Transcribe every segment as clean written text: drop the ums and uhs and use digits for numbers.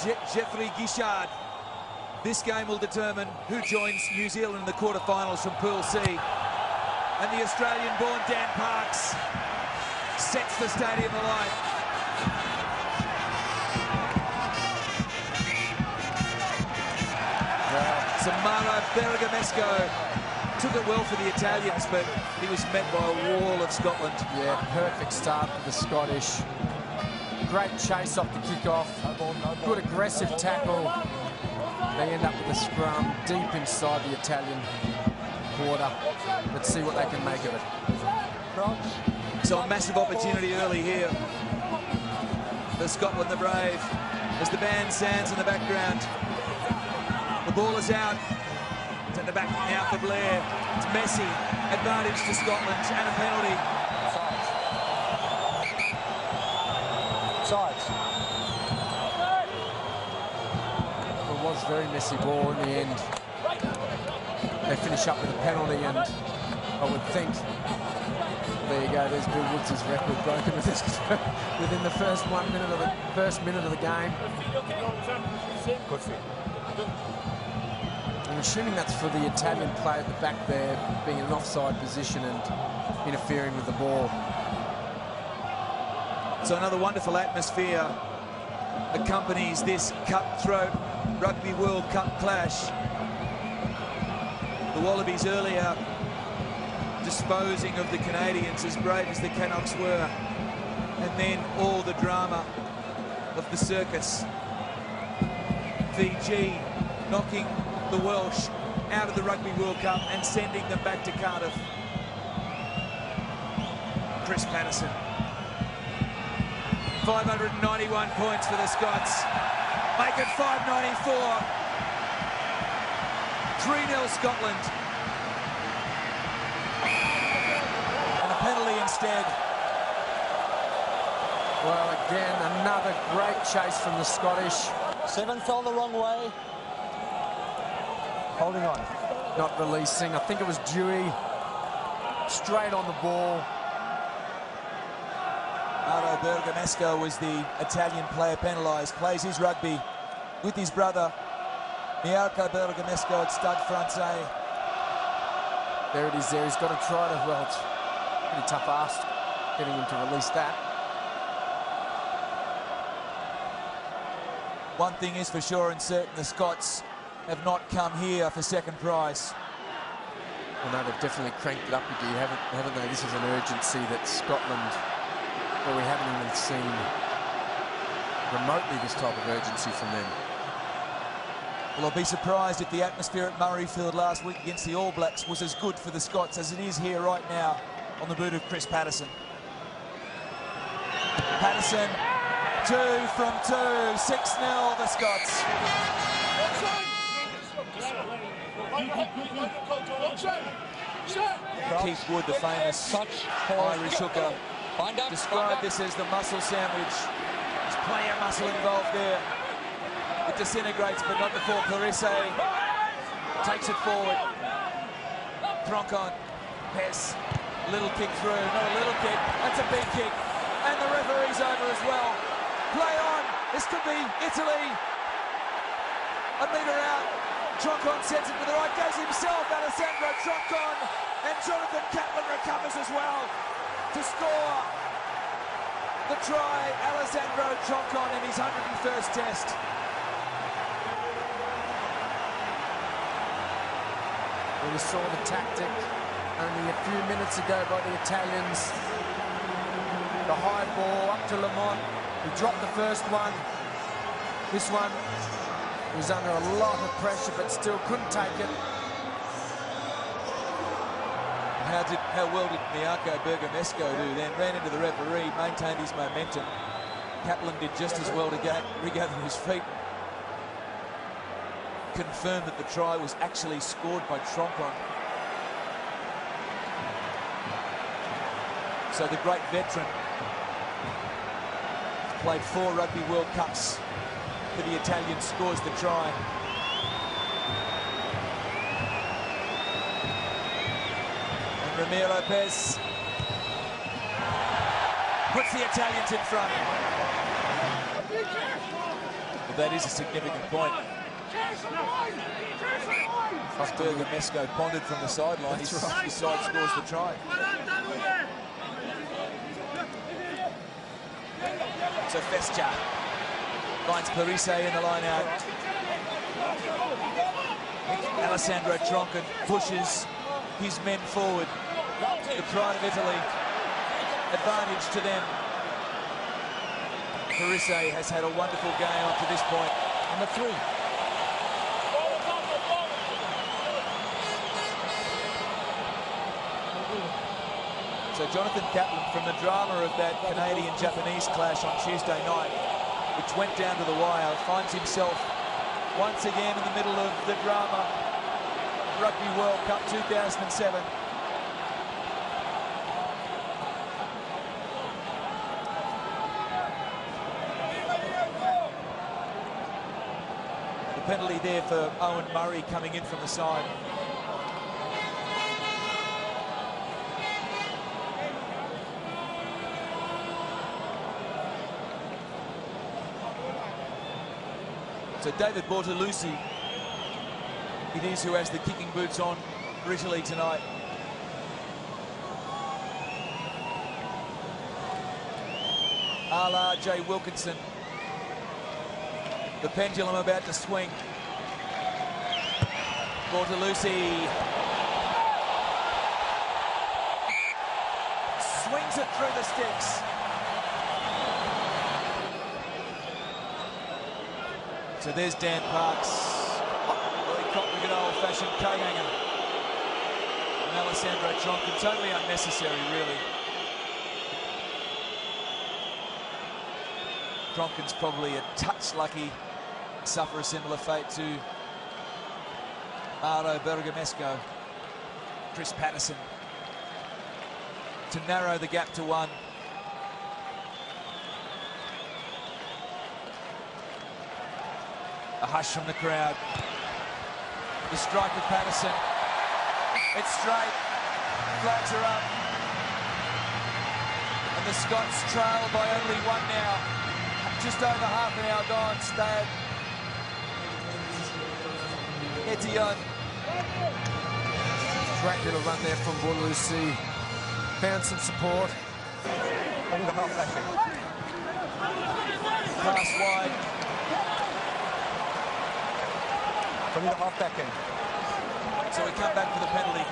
Jeffrey Guichard. This game will determine who joins New Zealand in the quarterfinals from Pool C. And the Australian-born Dan Parks sets the stadium alight. Samaro Bergamasco took it well for the Italians, but he was met by a wall of Scotland. Yeah, perfect start for the Scottish. Great chase off the kick-off. Good aggressive tackle. They end up with a scrum deep inside the Italian quarter. Let's see what they can make of it. So a massive opportunity early here for Scotland the Brave as the band sounds in the background. The ball is out. It's at the back now for Blair. It's Messi. Advantage to Scotland and a penalty. Sides. It was a very messy ball in the end. They finish up with a penalty, and I would think, there you go, there's Bill Woods' record broken with this within the first minute of the game. I'm assuming that's for the Italian player at the back there being in an offside position and interfering with the ball. So another wonderful atmosphere accompanies this cutthroat Rugby World Cup clash. The Wallabies earlier disposing of the Canadians, as brave as the Canucks were, and then all the drama of the circus. Fiji knocking the Welsh out of the Rugby World Cup and sending them back to Cardiff. Chris Paterson. 591 points for the Scots. Make it 594. 3-0 Scotland. And a penalty instead. Well, again, another great chase from the Scottish. 7 fell the wrong way. Holding on. Not releasing. I think it was Dewey. Straight on the ball. Marco Bortolami4 was the Italian player penalised. Plays his rugby with his brother, Marco Bortolami4 at stud francais. There it is there. He's got to try to, well, it's a pretty tough ask getting him to release that. One thing is for sure and certain, the Scots have not come here for second prize. Well, no, they've definitely cranked it up again, haven't they? This is an urgency that Scotland, well, we haven't even seen remotely this type of urgency from them. Well, I'll be surprised if the atmosphere at Murrayfield last week against the All Blacks was as good for the Scots as it is here right now on the boot of Chris Paterson. Paterson, 2 from 2, 6-0 the Scots. Keith Wood, the famous Irish hooker, described this as the muscle sandwich. There's plenty of muscle involved there. It disintegrates, but not before Clarisse takes it forward. Troncon, Pes, little kick through, not a little kick, that's a big kick. And the referee's over as well. Play on, this could be Italy. A metre out, Troncon sends it to the right, goes himself, Alessandro Troncon, and Jonathan Catlin recovers as well to score the try, Alessandro Troncon in his 101st test. We saw the tactic only a few minutes ago by the Italians. The high ball up to Lamont. He dropped the first one. This one was under a lot of pressure, but still couldn't take it. How well did Marco Bortolami4 do then? Ran into the referee, maintained his momentum. Kaplan did just as well to regather his feet. Confirmed that the try was actually scored by Troncon. So the great veteran played 4 Rugby World Cups for the Italians, scores the try. And Ramiro Pes puts the Italians in front. The that is a significant point. Mesco pondered from the sideline. His side scores the try. So Festia finds Parise in the line out. Alessandro Troncon pushes his men forward. The pride of Italy, advantage to them. Parise has had a wonderful game up to this point. Number 3. So Jonathan Kaplan, from the drama of that Canadian-Japanese clash on Tuesday night, which went down to the wire, finds himself once again in the middle of the drama. Rugby World Cup 2007. The penalty there for Owen Murray coming in from the side. So David Bortolami4 it is who has the kicking boots on for Italy tonight. A la Jay Wilkinson. The pendulum about to swing. Bortolami4 swings it through the sticks. So there's Dan Parks. Well, he caught with an old-fashioned K-hanger. And Alessandro Troncon, totally unnecessary, really. Troncon's probably a touch lucky to suffer a similar fate to Mauro Bergamasco. Chris Paterson to narrow the gap to 1. A hush from the crowd. The strike of Paterson. It's straight. Flags are up. And the Scots trail by only 1 now. Just over half an hour gone. Stade Etienne. Great little run there from Bortolami4. Found some support. Pass wide. From the half back in. So we come back for the penalty.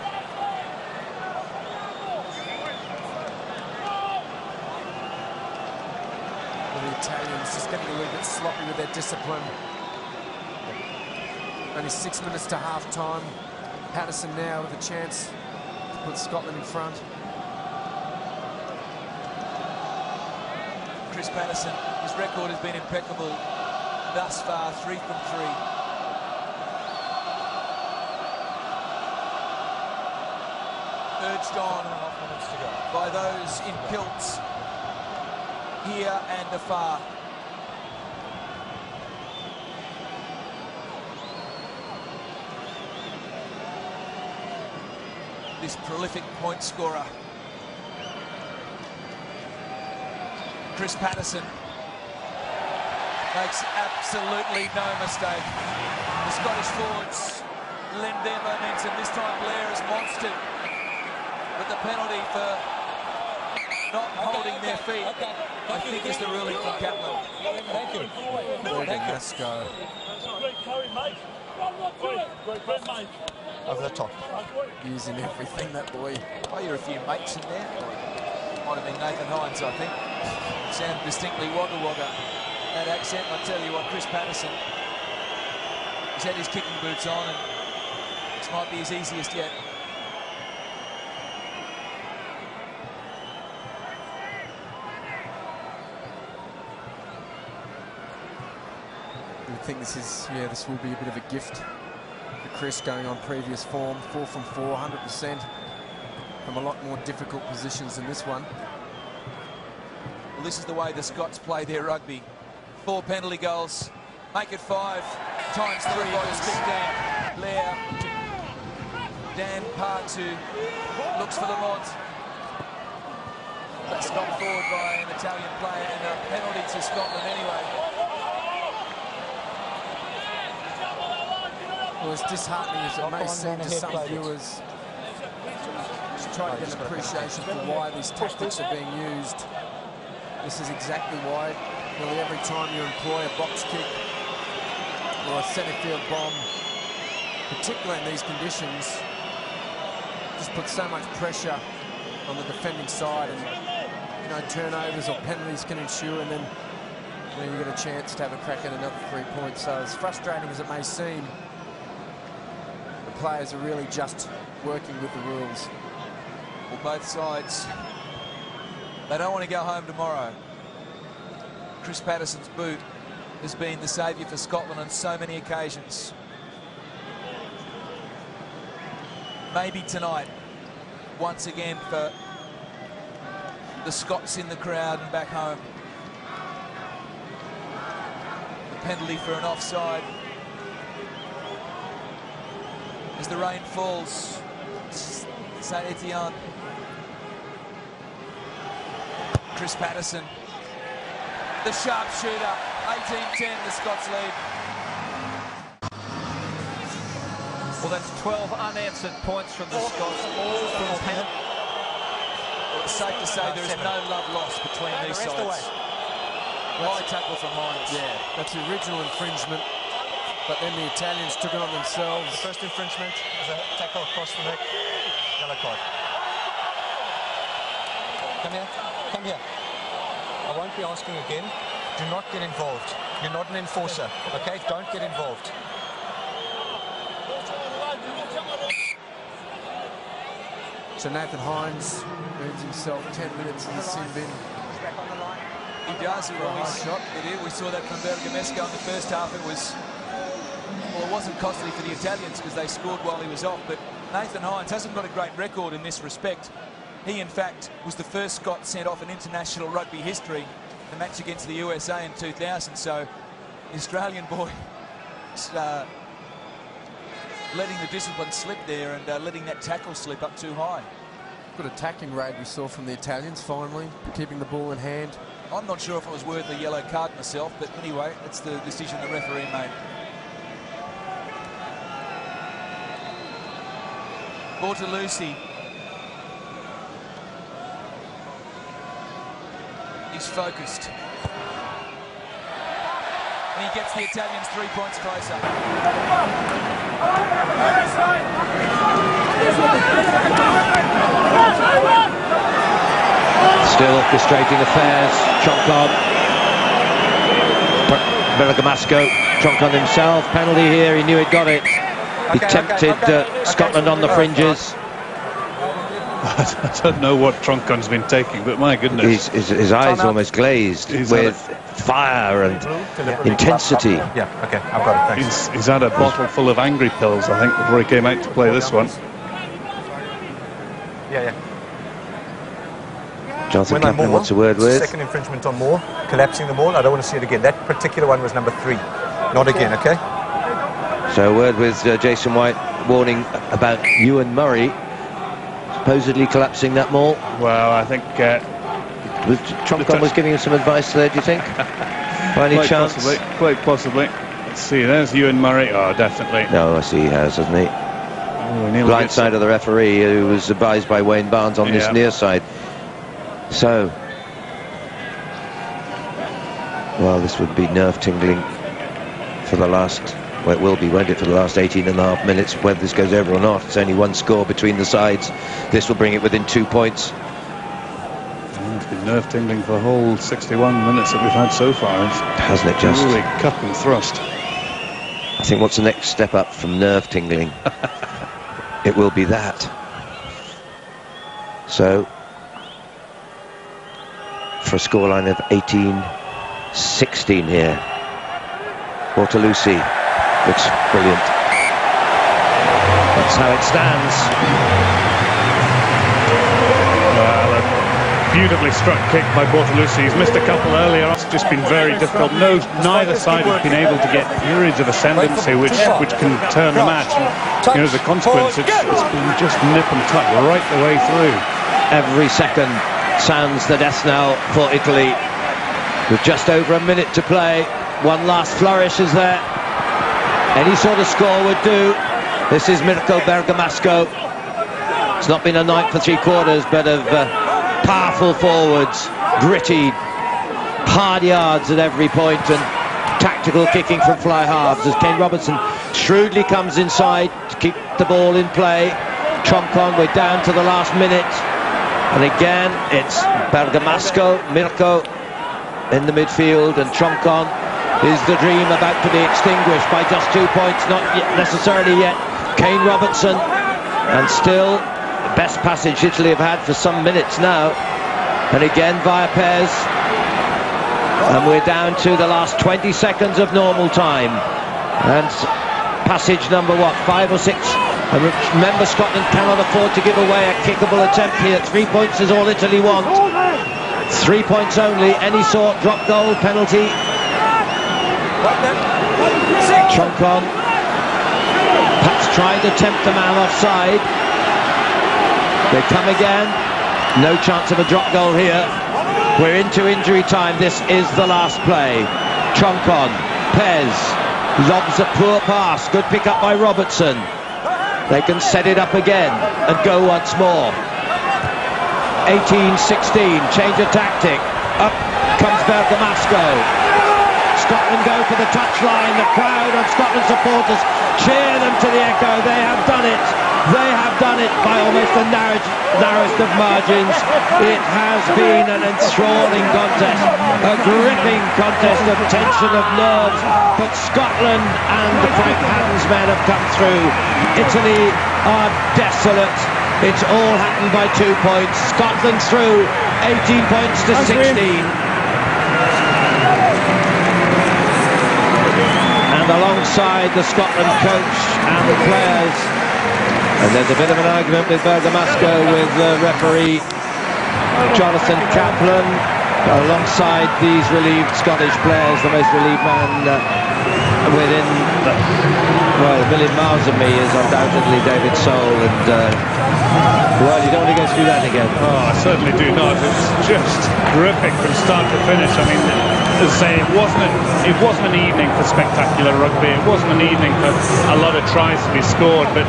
Well, the Italians just getting a little bit sloppy with their discipline. Only 6 minutes to half time. Paterson now with a chance to put Scotland in front. Chris Paterson, his record has been impeccable thus far, 3 from 3. Urged on by those in kilts here and afar. This prolific point scorer, Chris Paterson, makes absolutely no mistake. The Scottish forwards lend their momentum. This time Blair is monstered. But the penalty for not holding their feet, I think, is the ruling from Kaplan. Thank you. Bergamasco. Over the top. Using everything, that boy. Oh, you're a few mates in there. Might have been Nathan Hines, I think. Sounded distinctly Wagga Wagga. That accent, I tell you what, Chris Paterson, he's had his kicking boots on, and this might be his easiest yet. I think this will be a bit of a gift for Chris, going on previous form. 4 from 4, 100% from a lot more difficult positions than this one. Well, this is the way the Scots play their rugby. 4 penalty goals, make it 5 times 3 by the stick down. Blair, Dan Parks, who looks for Lamont. That's knocked forward by an Italian player, and a penalty to Scotland anyway. Well, as disheartening as it may seem to some viewers, just try to get an appreciation for why these tactics are being used. This is exactly why. Nearly every time you employ a box kick or a centre field bomb, particularly in these conditions, just puts so much pressure on the defending side, and you know, turnovers or penalties can ensue, and then you get a chance to have a crack at another 3 points. So as frustrating as it may seem, the players are really just working with the rules. Well, both sides, they don't want to go home tomorrow. Chris Paterson's boot has been the saviour for Scotland on so many occasions. Maybe tonight, once again, for the Scots in the crowd and back home. The penalty for an offside. As the rain falls, Saint-Etienne. Chris Paterson, the sharpshooter, 18-10, the Scots lead. Well, that's 12 unanswered points from the Scots, all from penalty. Well, it's safe to say there is no love lost between these sides. High tackle from Hines. Yeah, that's the original infringement, but then the Italians took it on themselves. The first infringement is a tackle across the neck. Yellow card. Come here. Come here. I won't be asking again. Do not get involved. You're not an enforcer, okay? Don't get involved. So Nathan Hines earns himself 10 minutes in the sin bin. He does. He always shot. We saw that from Bergamasco in the first half. It wasn't costly for the Italians because they scored while he was off. But Nathan Hines hasn't got a great record in this respect. He, in fact, was the first Scot sent off in international rugby history, the match against the USA in 2000. So the Australian boy letting the discipline slip there and letting that tackle slip up too high. Good attacking raid we saw from the Italians finally, keeping the ball in hand. I'm not sure if it was worth a yellow card myself, but anyway, it's the decision the referee made. Bortolami4. He's focused. And he gets the Italians 3 points closer. Still orchestrating affairs. Troncon. Bergamasco. Troncon himself. Penalty here. He knew he'd got it. He tempted Scotland on the fringes. I don't know what Troncon's been taking, but my goodness. His eyes almost glazed with fire and intensity. Yeah, okay, I've got it, thanks. He's had a bottle full of angry pills, I think, before he came out to play this one. Yeah. Jonathan Kaplan wants a word with. Second infringement on Moore, collapsing the ball. I don't want to see it again. That particular one was number 3. Not again, okay? So a word with Jason White, warning about Ewan Murray supposedly collapsing that maul. Well, I think Troncon was giving him some advice there, do you think? By any chance? Quite possibly. Let's see, there's Ewan Murray. Oh, definitely. No, I see he has, hasn't he? Oh, blind side of the referee, who was advised by Wayne Barnes on this near side. So, well, this would be nerve-tingling for the last, well, it will be, won't it, for the last 18.5 minutes, whether this goes over or not. It's only one score between the sides. This will bring it within 2 points. It's been nerve-tingling for the whole 61 minutes that we've had so far. Hasn't it just? Really cut and thrust. I think what's the next step up from nerve-tingling? It will be that. So, for a scoreline of 18-16 here. Bortolami4 looks brilliant. That's how it stands. Well, a beautifully struck kick by Bortolami4. He's missed a couple earlier. It's just been very difficult. Neither side has been able to get periods of ascendancy which can turn the match. And, you know, as a consequence, it's been just nip and tuck right the way through. Every second sounds the death knell for Italy. With just over a minute to play, one last flourish is there. Any sort of score would do. This is Marco Bergamasco. It's not been a night for 3 quarters, but of powerful forwards, gritty, hard yards at every point, and tactical kicking from fly halves as Kane Robertson shrewdly comes inside to keep the ball in play. Troncon, we're down to the last minute, and again it's Bergamasco, Mirko in the midfield, and Troncon is the dream about to be extinguished by just 2 points, not yet, necessarily yet. Kane Robertson, and still the best passage Italy have had for some minutes now, and again via pairs, and we're down to the last 20 seconds of normal time, and passage number, what, 5 or 6? And remember, Scotland cannot afford to give away a kickable attempt here. 3 points is all Italy want. 3 points only, any sort, drop goal, penalty. Troncon perhaps trying to tempt the man offside. They come again. No chance of a drop goal here. We're into injury time. This is the last play. Troncon, Pez lobs a poor pass. Good pick up by Robertson. They can set it up again and go once more. 18-16, change of tactic. Up comes Bergamasco. Scotland go for the touchline. The crowd of Scotland supporters cheer them to the echo. They have done it. They have done it by almost the narrowest of margins. It has been an enthralling contest, a gripping contest of tension, of nerves. But Scotland and Frank Hadden's men have come through. Italy are desolate. It's all happened by 2 points. Scotland through, 18 points to 16. And alongside the Scotland coach and the players, and there's a bit of an argument with Bergamasco with referee Jonathan Kaplan, alongside these relieved Scottish players. The most relieved man within, well, a million miles of me is undoubtedly David Soul, and well, you don't want to go through that again. Oh, I certainly do not. It's just gripping from start to finish. I mean, as I say, it wasn't an evening for spectacular rugby. It wasn't an evening for a lot of tries to be scored, but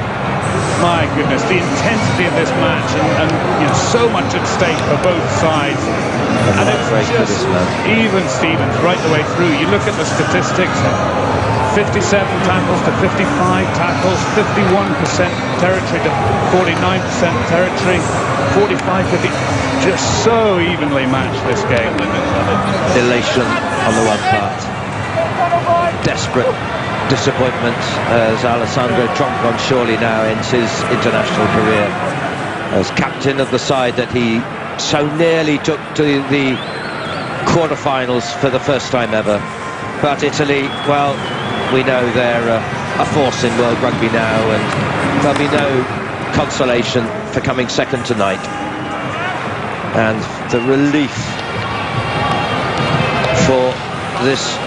my goodness, the intensity of this match, and you know, so much at stake for both sides. And it's just even Stevens right the way through. You look at the statistics: 57 tackles to 55 tackles, 51% territory to 49% territory, 45-50. Just so evenly matched, this game. Elation on the one part, desperate disappointment as Alessandro Troncon surely now ends his international career as captain of the side that he so nearly took to the quarterfinals for the first time ever. But Italy, well, we know they're a force in world rugby now, and there'll be no consolation for coming second tonight. And the relief for this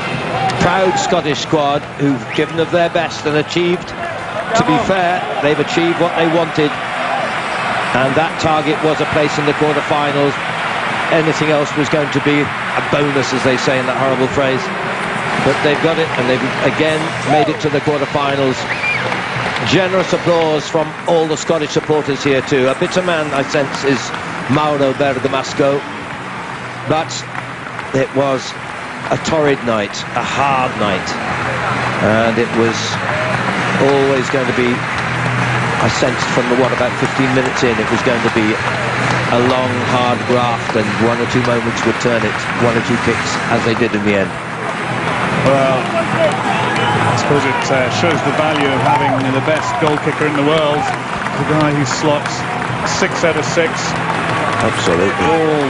proud Scottish squad who've given of their best and achieved, to be fair, they've achieved what they wanted, and that target was a place in the quarterfinals. Anything else was going to be a bonus, as they say in that horrible phrase. But they've got it, and they've again made it to the quarterfinals. Generous applause from all the Scottish supporters here too. A bitter man, I sense, is Mauro Bergamasco, but it was a torrid night, a hard night, and it was always going to be, I sensed from the about 15 minutes in, it was going to be a long, hard graft, and 1 or 2 moments would turn it, 1 or 2 kicks, as they did in the end. Well, I suppose it shows the value of having the best goal kicker in the world, the guy who slots 6 out of 6. Absolutely. All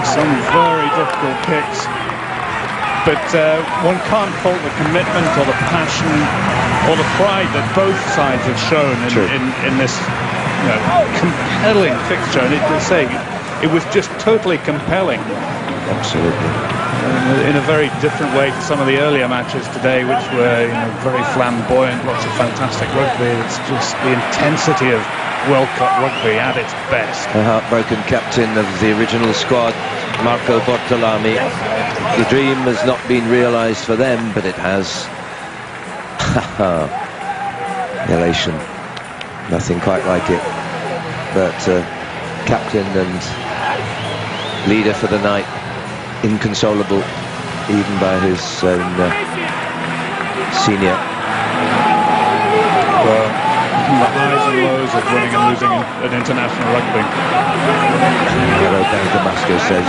some very difficult kicks. But one can't fault the commitment or the passion or the pride that both sides have shown in this compelling fixture. And it was just totally compelling. Absolutely. In a very different way to some of the earlier matches today, which were very flamboyant, lots of fantastic rugby. It's just the intensity of World Cup rugby at its best. A heartbroken captain of the original squad, Marco Bortolami. The dream has not been realised for them, but it has Elation. Nothing quite like it. But captain and leader for the night, inconsolable even by his own senior. Well, the highs and lows of winning and losing at international rugby. Damasco says